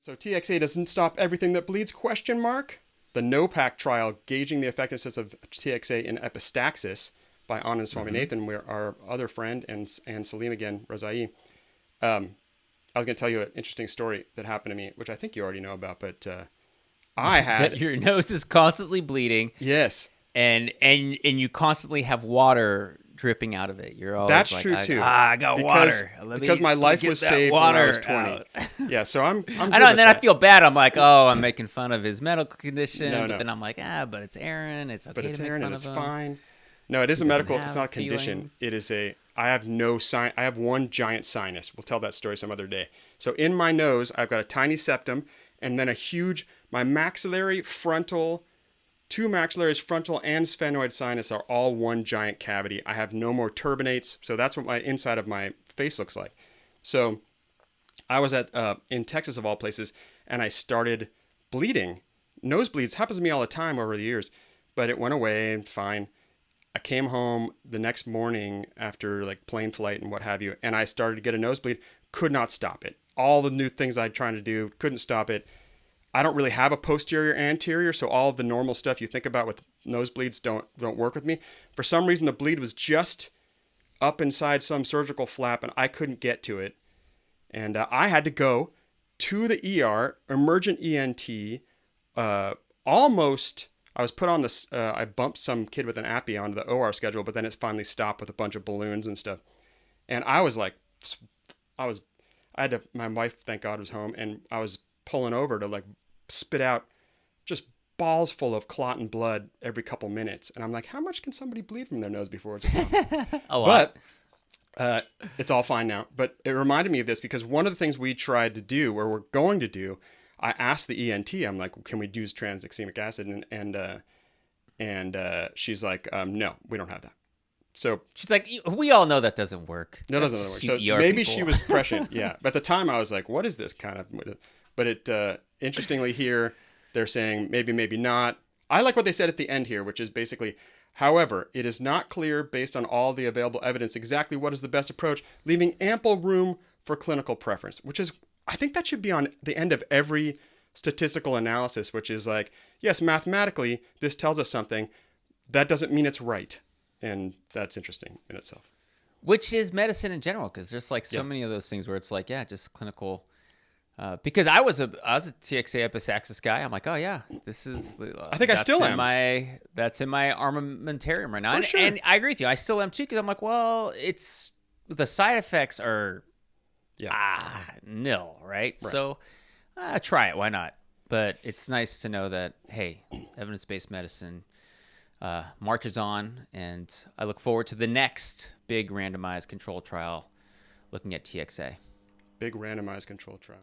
So TXA doesn't stop everything that bleeds, question mark? The NoPAC trial gauging the effectiveness of TXA in epistaxis by Anand Swaminathan, where our other friend and Salim again, Razai. I was going to tell you an interesting story that happened to me, which I think you already know about, but I had... That your nose is constantly bleeding. Yes. And you constantly have water dripping out of it. You're always That's like, true too. I got water. Because my life was saved when I was 20. Yeah, so I'm I know, and then I feel bad. I'm like, oh, I'm making fun of his medical condition. But then I'm like, but it's Aaron. It's okay but it's to make Aaron fun and of it's him. fine. No, it is a medical. It's not a condition. Feelings. It is a. I have no sign. I have one giant sinus. We'll tell that story some other day. So in my nose, I've got a tiny septum, and then a huge. My maxillary, frontal, two maxillaries, frontal and sphenoid sinus are all one giant cavity. I have no more turbinates. So that's what my inside of my face looks like. So I was at in Texas of all places, and I started bleeding. Nosebleeds happens to me all the time over the years, but it went away and fine. I came home the next morning after like plane flight and what have you, and I started to get a nosebleed. Could not stop it. All the new things I'd tried to do, couldn't stop it. I don't really have a posterior anterior, so all of the normal stuff you think about with nosebleeds don't work with me. For some reason, the bleed was just up inside some surgical flap, and I couldn't get to it. And I had to go to the ER, emergent ENT, almost... I was put on this, I bumped some kid with an appy onto the OR schedule, but then it finally stopped with a bunch of balloons and stuff. And I was like, my wife, thank God, was home, and I was pulling over to like spit out just balls full of clot and blood every couple minutes. And I'm like, how much can somebody bleed from their nose before it's a problem? A lot. But it's all fine now. But it reminded me of this because one of the things we tried to do, or we're going to do, I asked the ENT, I'm like, can we use tranexamic acid? And she's like, no, we don't have that. So she's like, we all know that doesn't work. That doesn't work. So maybe she was prescient. Yeah. But at the time I was like, what is this kind of, but it, interestingly here, they're saying maybe, maybe not. I like what they said at the end here, which is basically, however, it is not clear based on all the available evidence exactly what is the best approach, leaving ample room for clinical preference, which is, I think that should be on the end of every statistical analysis, which is like, yes, mathematically, this tells us something. That doesn't mean it's right. And that's interesting in itself. Which is medicine in general, because there's like so many of those things where it's like, just clinical. Because I was a TXA epistaxis guy. I'm like, oh yeah, this is. I think I still am. That's in my armamentarium right now. Sure. And I agree with you. I still am too, because I'm like, well, it's the side effects are. Nil, right? So try it. Why not? But it's nice to know that, hey, evidence-based medicine marches on, and I look forward to the next big randomized control trial looking at TXA. Big randomized control trial.